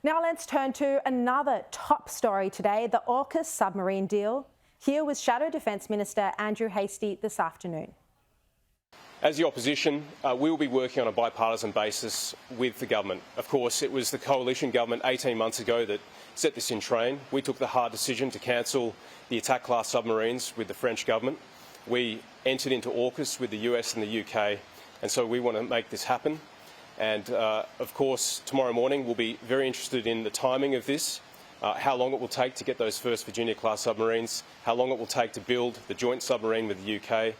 Now let's turn to another top story today, the AUKUS submarine deal. Here was Shadow Defence Minister Andrew Hastie this afternoon. As the opposition, we will be working on a bipartisan basis with the government. Of course, it was the coalition government 18 months ago that set this in train. We took the hard decision to cancel the attack-class submarines with the French government. We entered into AUKUS with the US and the UK, and so we want to make this happen. And, of course, tomorrow morning we'll be very interested in the timing of this, how long it will take to get those first Virginia-class submarines, how long it will take to build the joint submarine with the UK,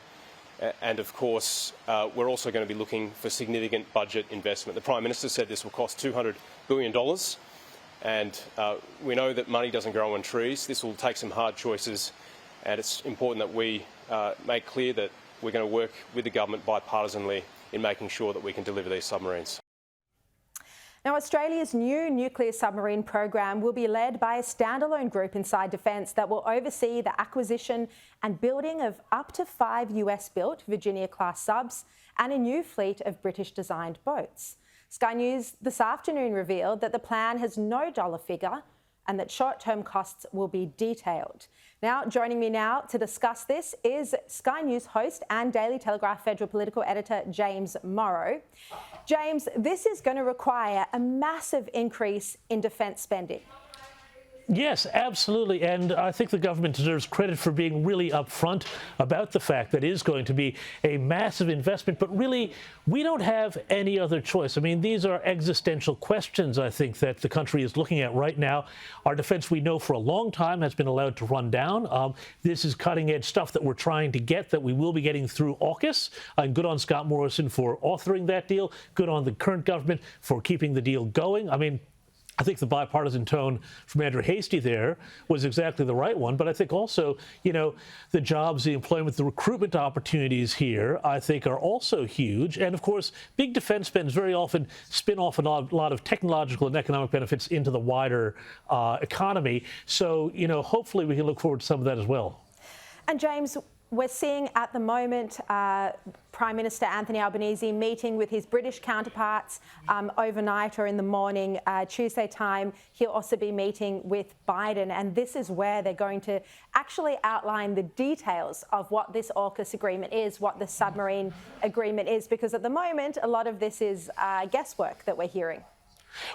and, of course, we're also going to be looking for significant budget investment. The Prime Minister said this will cost $200 billion, and we know that money doesn't grow on trees. This will take some hard choices, and it's important that we make clear that we're going to work with the government bipartisanly in making sure that we can deliver these submarines. Now, Australia's new nuclear submarine program will be led by a standalone group inside Defence that will oversee the acquisition and building of up to 5 US-built Virginia-class subs and a new fleet of British-designed boats. Sky News this afternoon revealed that the plan has no dollar figure and that short-term costs will be detailed. Now, joining me now to discuss this is Sky News host and Daily Telegraph Federal Political Editor James Morrow. James, this is going to require a massive increase in defence spending. Yes, absolutely. And I think the government deserves credit for being really upfront about the fact that it is going to be a massive investment. But really, we don't have any other choice. I mean, these are existential questions, I think, that the country is looking at right now. Our defense, we know for a long time, has been allowed to run down. This is cutting edge stuff that we're trying to get, that we will be getting through AUKUS. And good on Scott Morrison for authoring that deal. Good on the current government for keeping the deal going. I mean, I think the bipartisan tone from Andrew Hastie there was exactly the right one. But I think also, you know, the jobs, the employment, the recruitment opportunities here, I think, are also huge. And, of course, big defense spends very often spin off a lot of technological and economic benefits into the wider economy. So, you know, hopefully we can look forward to some of that as well. And, James, we're seeing at the moment Prime Minister Anthony Albanese meeting with his British counterparts overnight or in the morning, Tuesday time. He'll also be meeting with Biden, and this is where they're going to actually outline the details of what this AUKUS agreement is, what the submarine agreement is, because at the moment a lot of this is guesswork that we're hearing.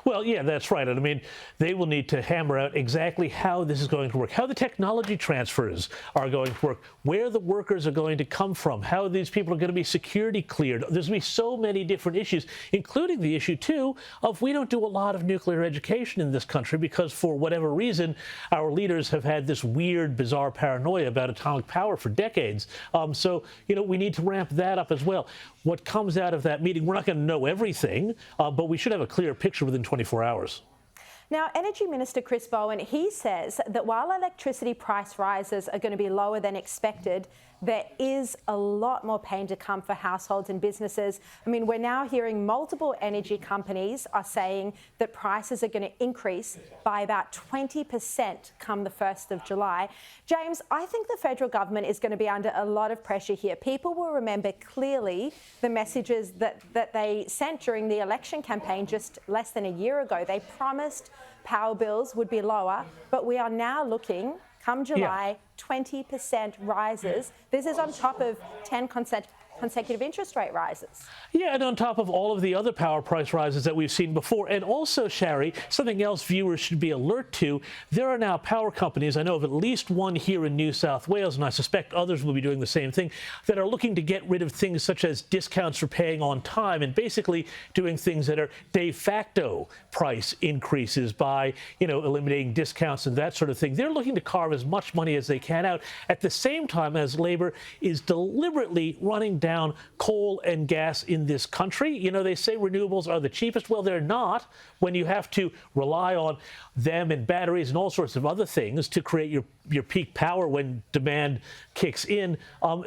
Well, yeah, that's right. And I mean, they will need to hammer out exactly how this is going to work, how the technology transfers are going to work, where the workers are going to come from, how these people are going to be security cleared. There's going to be so many different issues, including the issue, too, of we don't do a lot of nuclear education in this country because for whatever reason, our leaders have had this weird, bizarre paranoia about atomic power for decades. So, you know, we need to ramp that up as well. What comes out of that meeting, we're not going to know everything, but we should have a clear picture within 24 hours. Now, Energy Minister Chris Bowen, he says that while electricity price rises are going to be lower than expected, there is a lot more pain to come for households and businesses. I mean, we're now hearing multiple energy companies are saying that prices are going to increase by about 20% come the 1st of July. James, I think the federal government is going to be under a lot of pressure here. People will remember clearly the messages that they sent during the election campaign just less than a year ago. They promised power bills would be lower, but we are now looking, come July, 20% rises. This is on top of 10 consecutive interest rate rises. Yeah, and on top of all of the other power price rises that we've seen before. And also, Sharri, something else viewers should be alert to, there are now power companies, I know of at least one here in New South Wales, and I suspect others will be doing the same thing, that are looking to get rid of things such as discounts for paying on time and basically doing things that are de facto price increases by, you know, eliminating discounts and that sort of thing. They're looking to carve as much money as they can out at the same time as Labor is deliberately running down coal and gas in this country. You know, they say renewables are the cheapest. Well, they're not when you have to rely on them and batteries and all sorts of other things to create your peak power when demand kicks in.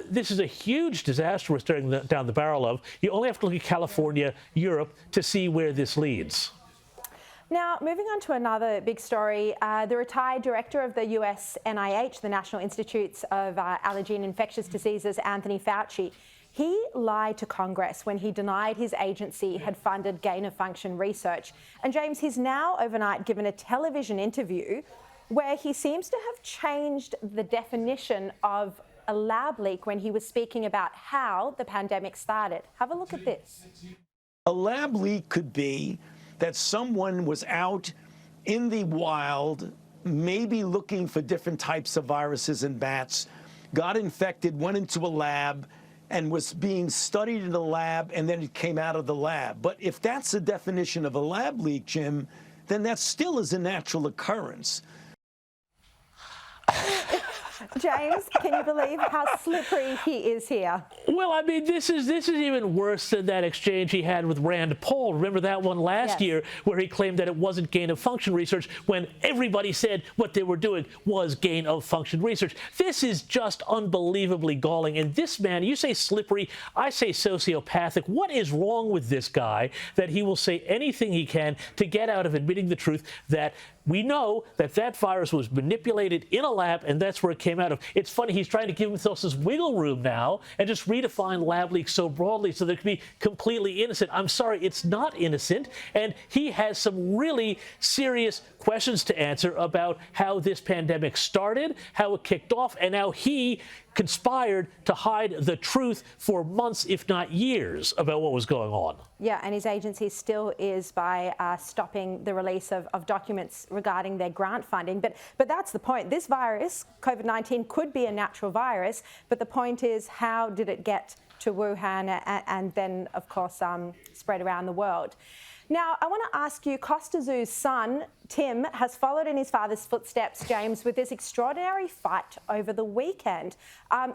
This is a huge disaster we're staring down the barrel of. You only have to look at California, Europe, to see where this leads. Now, moving on to another big story, the retired director of the US NIH, the National Institutes of Allergy and Infectious Diseases, Anthony Fauci, He lied to Congress when he denied his agency had funded gain-of-function research. And James, he's now overnight given a television interview where he seems to have changed the definition of a lab leak when he was speaking about how the pandemic started. Have a look at this. A lab leak could be that someone was out in the wild, maybe looking for different types of viruses in bats, got infected, went into a lab, and was being studied in the lab, and then it came out of the lab. But if that's the definition of a lab leak, Jim, then that still is a natural occurrence. James, can you believe how slippery he is here? Well, I mean, this is even worse than that exchange he had with Rand Paul. Remember that one last year where he claimed that it wasn't gain-of-function research when everybody said what they were doing was gain-of-function research. This is just unbelievably galling. And this man, you say slippery, I say sociopathic. What is wrong with this guy that he will say anything he can to get out of admitting the truth that we know that that virus was manipulated in a lab, and that's where it came out of. It's funny, he's trying to give himself this wiggle room now and just redefine lab leaks so broadly so they can be completely innocent. I'm sorry, it's not innocent, and he has some really serious questions to answer about how this pandemic started, how it kicked off, and how he conspired to hide the truth for months, if not years, about what was going on. Yeah, and his agency still is by stopping the release of documents regarding their grant funding. But that's the point. This virus, COVID-19, could be a natural virus, but the point is, how did it get to Wuhan and then, of course, spread around the world? Now, I want to ask you, Costa Zoo's son, Tim, has followed in his father's footsteps, James, with this extraordinary fight over the weekend.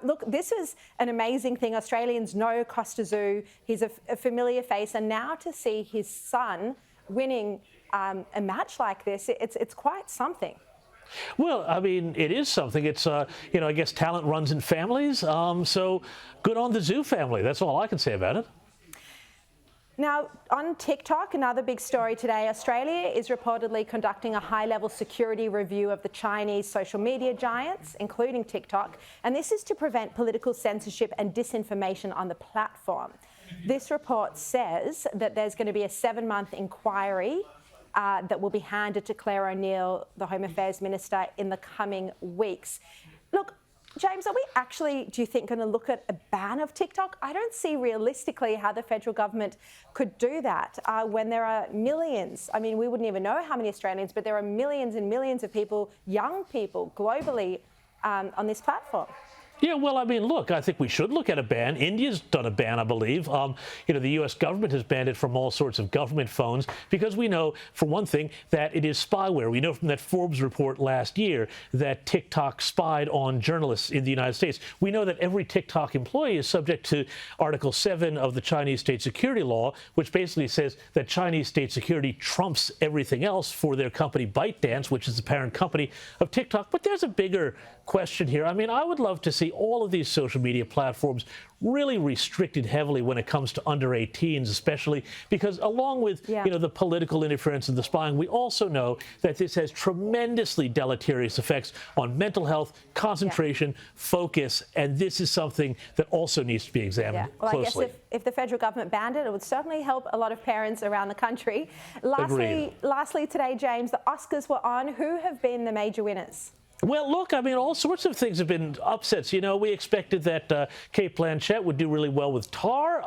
Look, this is an amazing thing. Australians know Costa Zoo. He's a familiar face. And now to see his son winning a match like this, it's quite something. Well, I mean, it is something. It's, you know, I guess talent runs in families. So good on the Zoo family. That's all I can say about it. Now, on TikTok, another big story today, Australia is reportedly conducting a high-level security review of the Chinese social media giants, including TikTok, and this is to prevent political censorship and disinformation on the platform. This report says that there's going to be a 7-month inquiry that will be handed to Claire O'Neill, the Home Affairs Minister, in the coming weeks. Look, James, are we actually, do you think, going to look at a ban of TikTok? I don't see realistically how the federal government could do that when there are millions. I mean, we wouldn't even know how many Australians, but there are millions and millions of people, young people, globally on this platform. Yeah, well, I mean, look, I think we should look at a ban. India's done a ban, I believe. You know, the U.S. government has banned it from all sorts of government phones because we know, for one thing, that it is spyware. We know from that Forbes report last year that TikTok spied on journalists in the United States. We know that every TikTok employee is subject to Article 7 of the Chinese state security law, which basically says that Chinese state security trumps everything else for their company ByteDance, which is the parent company of TikTok. But there's a bigger question here. I mean, I would love to see all of these social media platforms really restricted heavily when it comes to under 18s, especially because along with you know, the political interference and the spying, we also know that this has tremendously deleterious effects on mental health, concentration, focus, and this is something that also needs to be examined closely. I guess if the federal government banned it, it would certainly help a lot of parents around the country. Lastly today, James, the Oscars were on. Who have been the major winners? Well, look, I mean, all sorts of things have been upsets. You know, we expected that Cate Blanchett would do really well with Tar,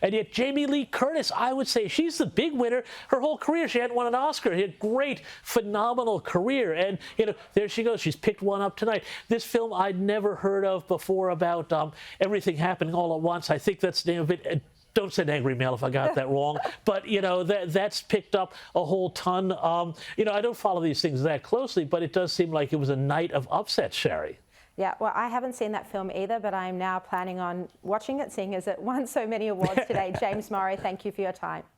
and yet Jamie Lee Curtis, I would say she's the big winner. Her whole career, she hadn't won an Oscar. She had a great, phenomenal career, and, you know, there she goes. She's picked one up tonight. This film I'd never heard of before about everything happening all at once. I think that's the name of it. Don't send angry mail if I got that wrong. But, you know, that's picked up a whole ton. You know, I don't follow these things that closely, but it does seem like it was a night of upsets, Sharri. Yeah, well, I haven't seen that film either, but I'm now planning on watching it, seeing as it won so many awards today. James Morrow, thank you for your time.